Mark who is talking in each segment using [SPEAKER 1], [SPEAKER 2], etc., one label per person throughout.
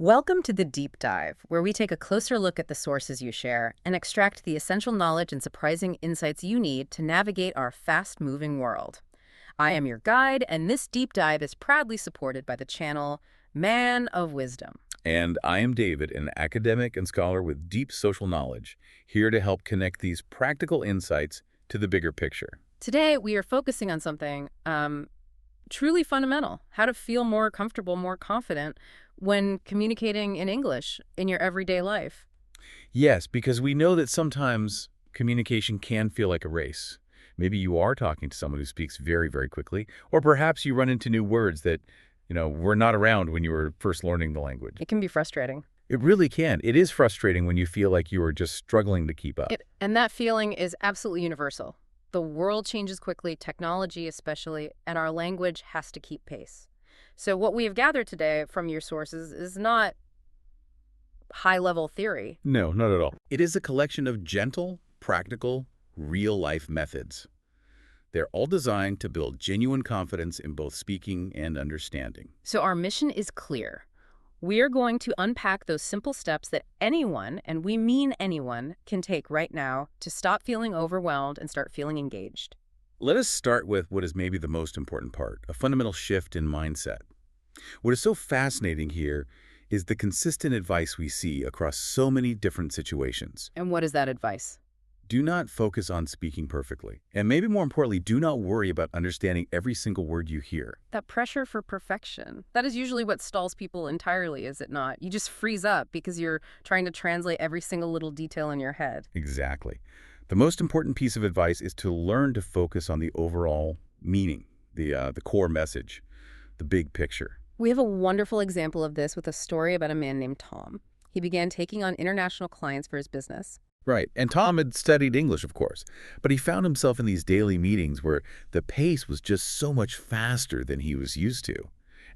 [SPEAKER 1] Welcome to the Deep Dive, where we take a closer look at the sources you share and extract the essential knowledge and surprising insights you need to navigate our fast-moving world. I am your guide, and this deep dive is proudly supported by the channel Manofwisdom.
[SPEAKER 2] And I am David, an academic and scholar with deep social knowledge, here to help connect these practical insights to the bigger picture.
[SPEAKER 1] Today, we are focusing on something truly fundamental: how to feel more comfortable, more confident when communicating in English in your everyday life.
[SPEAKER 2] Yes, because we know that sometimes communication can feel like a race. Maybe you are talking to someone who speaks very, very quickly, or perhaps you run into new words that, were not around when you were first learning the language.
[SPEAKER 1] It can be frustrating.
[SPEAKER 2] It really can. It is frustrating when you feel like you are just struggling to keep up.
[SPEAKER 1] And that feeling is absolutely universal. The world changes quickly, technology especially, and our language has to keep pace. So what we have gathered today from your sources is not high-level theory.
[SPEAKER 2] No, not at all. It is a collection of gentle, practical, real-life methods. They're all designed to build genuine confidence in both speaking and understanding.
[SPEAKER 1] So our mission is clear. We are going to unpack those simple steps that anyone, and we mean anyone, can take right now to stop feeling overwhelmed and start feeling engaged.
[SPEAKER 2] Let us start with what is maybe the most important part, a fundamental shift in mindset. What is so fascinating here is the consistent advice we see across so many different situations.
[SPEAKER 1] And what is that advice?
[SPEAKER 2] Do not focus on speaking perfectly. And maybe more importantly, do not worry about understanding every single word you hear.
[SPEAKER 1] That pressure for perfection, that is usually what stalls people entirely, is it not? You just freeze up because you're trying to translate every single little detail in your head.
[SPEAKER 2] Exactly. The most important piece of advice is to learn to focus on the overall meaning, the core message, the big picture.
[SPEAKER 1] We have a wonderful example of this with a story about a man named Tom. He began taking on international clients for his business.
[SPEAKER 2] Right. And Tom had studied English, of course, but he found himself in these daily meetings where the pace was just so much faster than he was used to.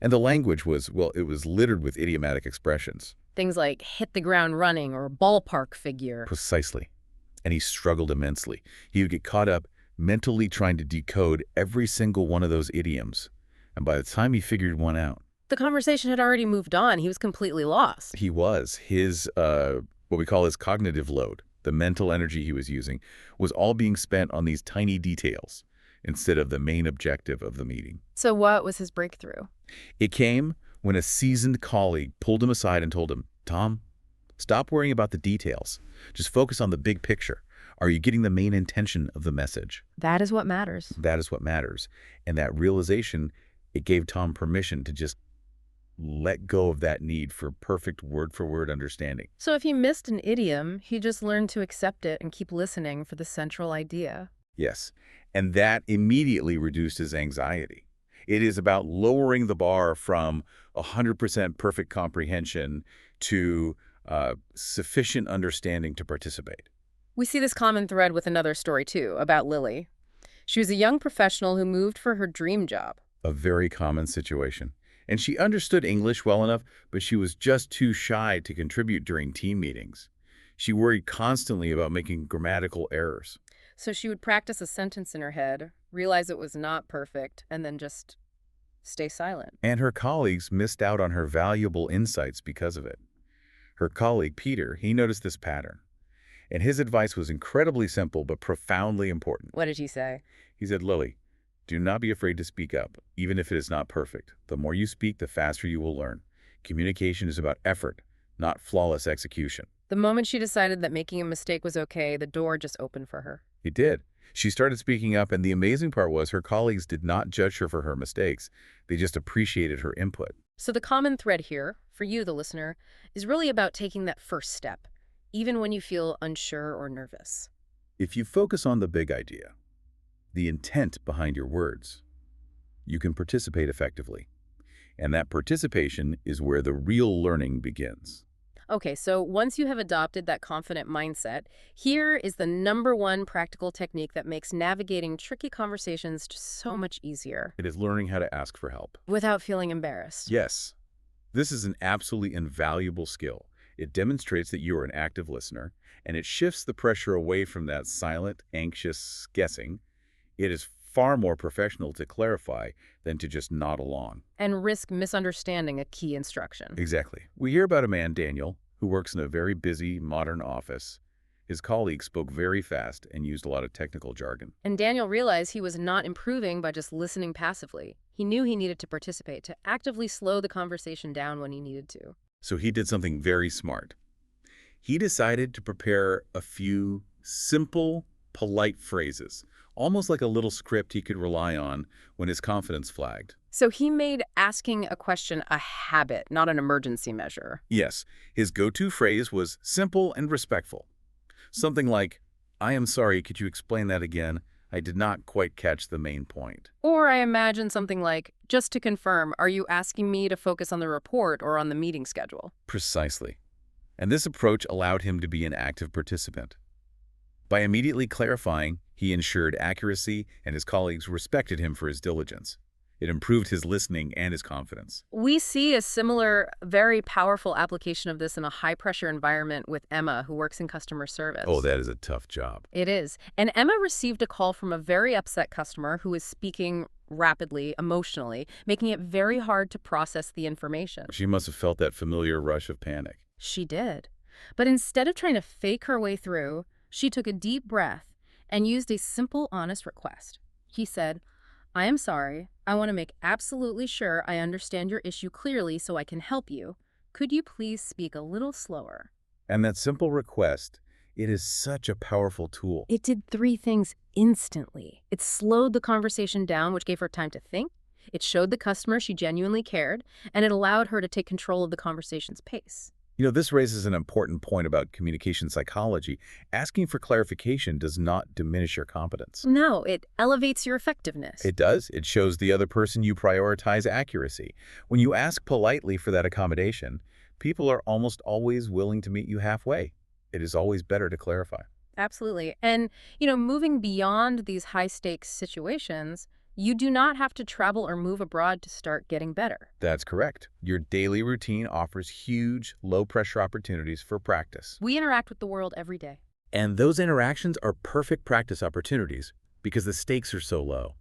[SPEAKER 2] And the language was, well, it was littered with idiomatic expressions.
[SPEAKER 1] Things like hit the ground running or ballpark figure.
[SPEAKER 2] Precisely. And he struggled immensely. He would get caught up mentally trying to decode every single one of those idioms. And by the time he figured one out,
[SPEAKER 1] The conversation had already moved on. He was completely lost.
[SPEAKER 2] he was. His, what we call his cognitive load, the mental energy he was using, was all being spent on these tiny details instead of the main objective of the meeting.
[SPEAKER 1] So what was his breakthrough?
[SPEAKER 2] It came when a seasoned colleague pulled him aside and told him, "Tom, stop worrying about the details. Just focus on the big picture. Are you getting the main intention of the message?"
[SPEAKER 1] That is what matters.
[SPEAKER 2] That is what matters. And that realization, it gave Tom permission to just let go of that need for perfect word-for-word understanding.
[SPEAKER 1] So if he missed an idiom, he just learned to accept it and keep listening for the central idea.
[SPEAKER 2] Yes. And that immediately reduced his anxiety. It is about lowering the bar from 100% perfect comprehension to sufficient understanding to participate.
[SPEAKER 1] We see this common thread with another story, too, about Lily. She was a young professional who moved for her dream job.
[SPEAKER 2] A very common situation. And she understood English well enough, but she was just too shy to contribute during team meetings. She worried constantly about making grammatical errors.
[SPEAKER 1] So she would practice a sentence in her head, realize it was not perfect, and then just stay silent.
[SPEAKER 2] And her colleagues missed out on her valuable insights because of it. Her colleague, Peter, he noticed this pattern. And his advice was incredibly simple but profoundly important.
[SPEAKER 1] What did he say?
[SPEAKER 2] He said, "Lily, do not be afraid to speak up, even if it is not perfect. The more you speak, the faster you will learn. Communication is about effort, not flawless execution."
[SPEAKER 1] The moment she decided that making a mistake was okay, the door just opened for her.
[SPEAKER 2] It did. She started speaking up, and the amazing part was her colleagues did not judge her for her mistakes. They just appreciated her input.
[SPEAKER 1] So the common thread here, for you, the listener, is really about taking that first step, even when you feel unsure or nervous.
[SPEAKER 2] If you focus on the big idea, the intent behind your words, you can participate effectively. And that participation is where the real learning begins.
[SPEAKER 1] Okay, so once you have adopted that confident mindset, here is the #1 practical technique that makes navigating tricky conversations just so much easier
[SPEAKER 2] It is learning how to ask for help.
[SPEAKER 1] without feeling embarrassed.
[SPEAKER 2] Yes, this is an absolutely invaluable skill. It demonstrates that you are an active listener, and it shifts the pressure away from that silent, anxious guessing. It is far more professional to clarify than to just nod along.
[SPEAKER 1] And risk misunderstanding a key instruction.
[SPEAKER 2] Exactly. We hear about a man, Daniel, who works in a very busy, modern office. His colleagues spoke very fast and used a lot of technical jargon.
[SPEAKER 1] And Daniel realized he was not improving by just listening passively. He knew he needed to participate, to actively slow the conversation down when he needed to.
[SPEAKER 2] So he did something very smart. He decided to prepare a few simple, polite phrases, almost like a little script he could rely on when his confidence flagged.
[SPEAKER 1] So he made asking a question a habit, not an emergency measure.
[SPEAKER 2] Yes, his go-to phrase was simple and respectful. Something like, "I am sorry, could you explain that again? I did not quite catch the main point."
[SPEAKER 1] Or I imagine something like, just to confirm, are you asking me to focus on the report or on the meeting schedule?
[SPEAKER 2] Precisely. And this approach allowed him to be an active participant. By immediately clarifying, he ensured accuracy, and his colleagues respected him for his diligence. It improved his listening and his confidence.
[SPEAKER 1] We see a similar, very powerful application of this in a high-pressure environment with Emma, who works in customer service.
[SPEAKER 2] Oh, that is a tough job.
[SPEAKER 1] It is. And Emma received a call from a very upset customer who was speaking rapidly, emotionally, making it very hard to process the information.
[SPEAKER 2] She must have felt that familiar rush of panic.
[SPEAKER 1] She did. But instead of trying to fake her way through, she took a deep breath and used a simple, honest request. He said, I am sorry. I want to make absolutely sure I understand your issue clearly so I can help you. Could you please speak a little slower?
[SPEAKER 2] And that simple request, it is such a powerful tool.
[SPEAKER 1] It did three things instantly. It slowed the conversation down, which gave her time to think. It showed the customer she genuinely cared, and it allowed her to take control of the conversation's pace.
[SPEAKER 2] This raises an important point about communication psychology. Asking for clarification does not diminish your competence.
[SPEAKER 1] No, it elevates your effectiveness.
[SPEAKER 2] It does. It shows the other person you prioritize accuracy. When you ask politely for that accommodation, people are almost always willing to meet you halfway. It is always better to clarify.
[SPEAKER 1] Absolutely. And, moving beyond these high-stakes situations, you do not have to travel or move abroad to start getting better.
[SPEAKER 2] That's correct. Your daily routine offers huge, low-pressure opportunities for practice.
[SPEAKER 1] We interact with the world every day.
[SPEAKER 2] And those interactions are perfect practice opportunities because the stakes are so low.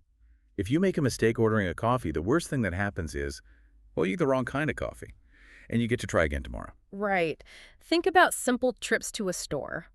[SPEAKER 2] If you make a mistake ordering a coffee, the worst thing that happens is, well, you get the wrong kind of coffee, and you get to try again tomorrow.
[SPEAKER 1] Right. Think about simple trips to a store.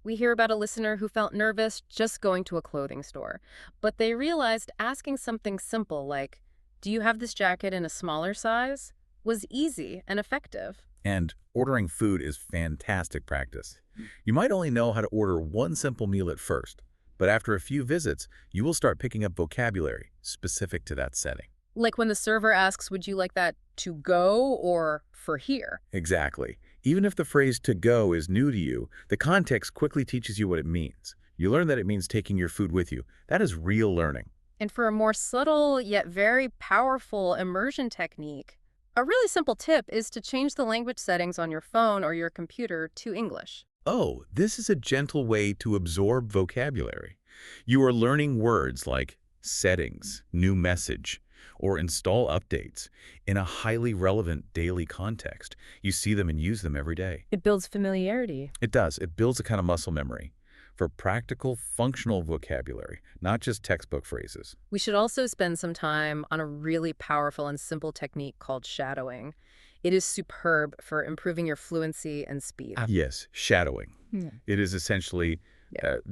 [SPEAKER 1] We hear about a listener who felt nervous just going to a clothing store, but they realized asking something simple like, do you have this jacket in a smaller size? Was easy and effective.
[SPEAKER 2] And ordering food is fantastic practice. You might only know how to order one simple meal at first, but after a few visits, you will start picking up vocabulary specific to that setting.
[SPEAKER 1] Like when the server asks, would you like that to go or for here?
[SPEAKER 2] Exactly. Even if the phrase to go is new to you, the context quickly teaches you what it means. You learn that it means taking your food with you. That is real learning.
[SPEAKER 1] And for a more subtle yet very powerful immersion technique, a really simple tip is to change the language settings on your phone or your computer to English.
[SPEAKER 2] Oh, this is a gentle way to absorb vocabulary. You are learning words like settings, new message, or install updates in a highly relevant daily context. You see them and use them every day.
[SPEAKER 1] It builds familiarity.
[SPEAKER 2] It does. It builds a kind of muscle memory for practical, functional vocabulary, not just textbook phrases.
[SPEAKER 1] We should also spend some time on a really powerful and simple technique called shadowing. It is superb for improving your fluency and speed.
[SPEAKER 2] Yes, shadowing.
[SPEAKER 1] Yeah.
[SPEAKER 2] It is essentially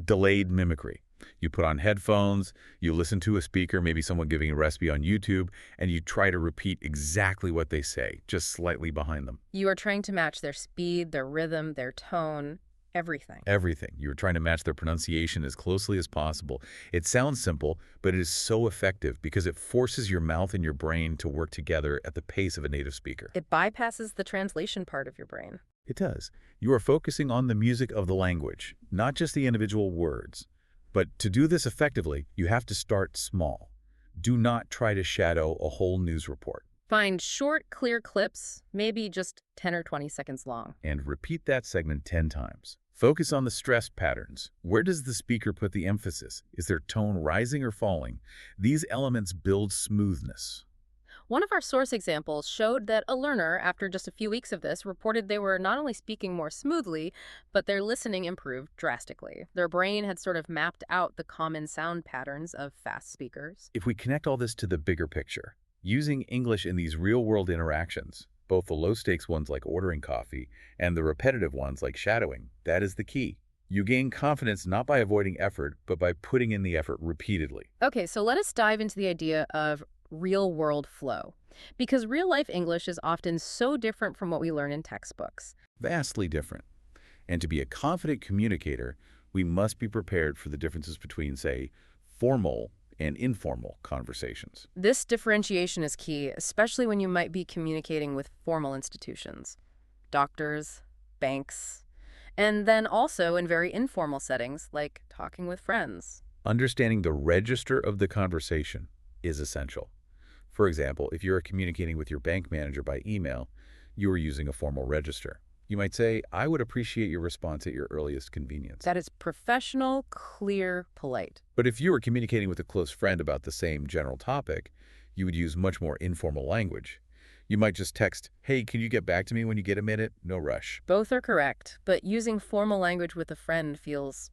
[SPEAKER 2] delayed mimicry. You put on headphones, you listen to a speaker, maybe someone giving a recipe on YouTube, and you try to repeat exactly what they say, just slightly behind them.
[SPEAKER 1] You are trying to match their speed, their rhythm, their tone, everything.
[SPEAKER 2] Everything. You're trying to match their pronunciation as closely as possible. It sounds simple, but it is so effective because it forces your mouth and your brain to work together at the pace of a native speaker.
[SPEAKER 1] It bypasses the translation part of your brain.
[SPEAKER 2] It does. You are focusing on the music of the language, not just the individual words. But to do this effectively, you have to start small. Do not try to shadow a whole news report.
[SPEAKER 1] Find short, clear clips, maybe just 10 or 20 seconds long.
[SPEAKER 2] And repeat that segment 10 times. Focus on the stress patterns. Where does the speaker put the emphasis? Is their tone rising or falling? These elements build smoothness.
[SPEAKER 1] One of our source examples showed that a learner, after just a few weeks of this, reported they were not only speaking more smoothly, but their listening improved drastically. Their brain had sort of mapped out the common sound patterns of fast speakers.
[SPEAKER 2] If we connect all this to the bigger picture, using English in these real-world interactions, both the low-stakes ones like ordering coffee and the repetitive ones like shadowing, that is the key. You gain confidence not by avoiding effort, but by putting in the effort repeatedly.
[SPEAKER 1] Okay, so let us dive into the idea of real-world flow. Because real-life English is often so different from what we learn in textbooks.
[SPEAKER 2] Vastly different. And to be a confident communicator, we must be prepared for the differences between, say, formal and informal conversations.
[SPEAKER 1] This differentiation is key, especially when you might be communicating with formal institutions, doctors, banks, and then also in very informal settings like talking with friends.
[SPEAKER 2] Understanding the register of the conversation is essential. For example, if you're communicating with your bank manager by email, you are using a formal register. You might say, "I would appreciate your response at your earliest convenience."
[SPEAKER 1] That is professional, clear, polite.
[SPEAKER 2] But if you were communicating with a close friend about the same general topic, you would use much more informal language. You might just text, "Hey, can you get back to me when you get a minute? No rush."
[SPEAKER 1] Both are correct, but using formal language with a friend feels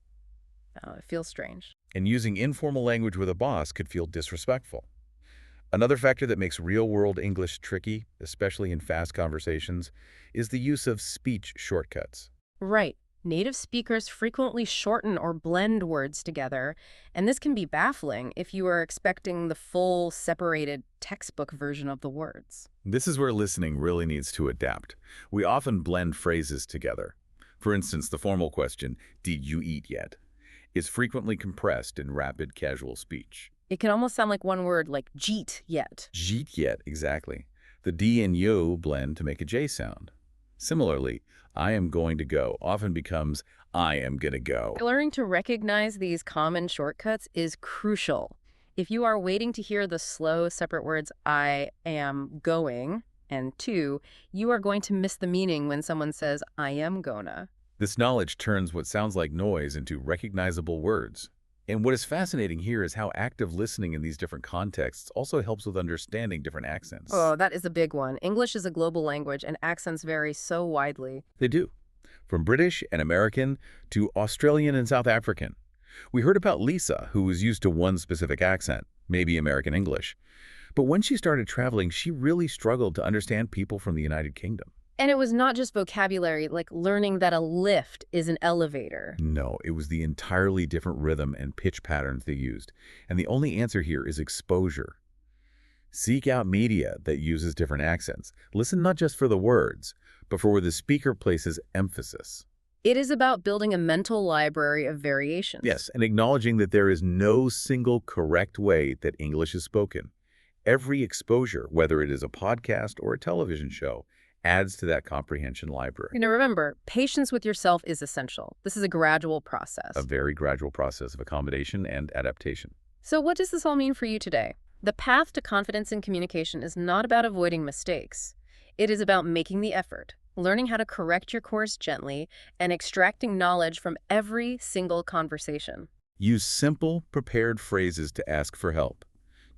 [SPEAKER 1] strange.
[SPEAKER 2] And using informal language with a boss could feel disrespectful. Another factor that makes real-world English tricky, especially in fast conversations, is the use of speech shortcuts.
[SPEAKER 1] Right. Native speakers frequently shorten or blend words together, and this can be baffling if you are expecting the full, separated textbook version of the words.
[SPEAKER 2] This is where listening really needs to adapt. We often blend phrases together. For instance, the formal question, "Did you eat yet?" is frequently compressed in rapid, casual speech.
[SPEAKER 1] It can almost sound like one word, like jeet yet.
[SPEAKER 2] Jeet yet, exactly. The D and yo blend to make a J sound. Similarly, "I am going to go" often becomes "I am gonna go."
[SPEAKER 1] Learning to recognize these common shortcuts is crucial. If you are waiting to hear the slow, separate words, "I am going," and "to," you are going to miss the meaning when someone says, "I am gonna."
[SPEAKER 2] This knowledge turns what sounds like noise into recognizable words. And what is fascinating here is how active listening in these different contexts also helps with understanding different accents.
[SPEAKER 1] Oh, that is a big one. English is a global language, and accents vary so widely.
[SPEAKER 2] They do. From British and American to Australian and South African. We heard about Lisa, who was used to one specific accent, maybe American English. But when she started traveling, she really struggled to understand people from the United Kingdom.
[SPEAKER 1] And it was not just vocabulary, like learning that a lift is an elevator.
[SPEAKER 2] No, it was the entirely different rhythm and pitch patterns they used. And the only answer here is exposure. Seek out media that uses different accents. Listen not just for the words, but for where the speaker places emphasis.
[SPEAKER 1] It is about building a mental library of variations.
[SPEAKER 2] Yes, and acknowledging that there is no single correct way that English is spoken. Every exposure, whether it is a podcast or a television show, adds to that comprehension library.
[SPEAKER 1] Remember, patience with yourself is essential. This is a gradual process.
[SPEAKER 2] A very gradual process of accommodation and adaptation.
[SPEAKER 1] So what does this all mean for you today? The path to confidence in communication is not about avoiding mistakes. It is about making the effort, learning how to correct your course gently, and extracting knowledge from every single conversation.
[SPEAKER 2] Use simple, prepared phrases to ask for help.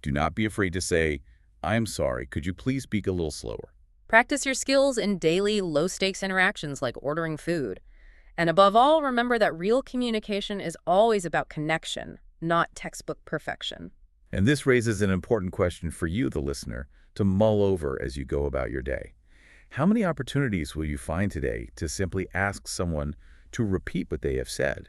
[SPEAKER 2] Do not be afraid to say, "I'm sorry, could you please speak a little slower?"
[SPEAKER 1] Practice your skills in daily, low-stakes interactions like ordering food. And above all, remember that real communication is always about connection, not textbook perfection.
[SPEAKER 2] And this raises an important question for you, the listener, to mull over as you go about your day. How many opportunities will you find today to simply ask someone to repeat what they have said,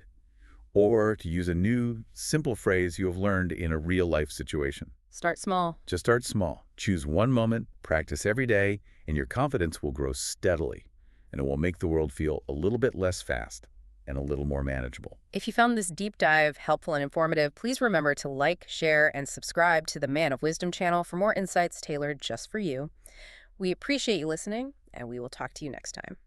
[SPEAKER 2] or to use a new, simple phrase you have learned in a real-life situation?
[SPEAKER 1] Start small.
[SPEAKER 2] Just start small. Choose one moment, practice every day, and your confidence will grow steadily, and it will make the world feel a little bit less fast and a little more manageable.
[SPEAKER 1] If you found this deep dive helpful and informative, please remember to like, share, and subscribe to the Man of Wisdom channel for more insights tailored just for you. We appreciate you listening, and we will talk to you next time.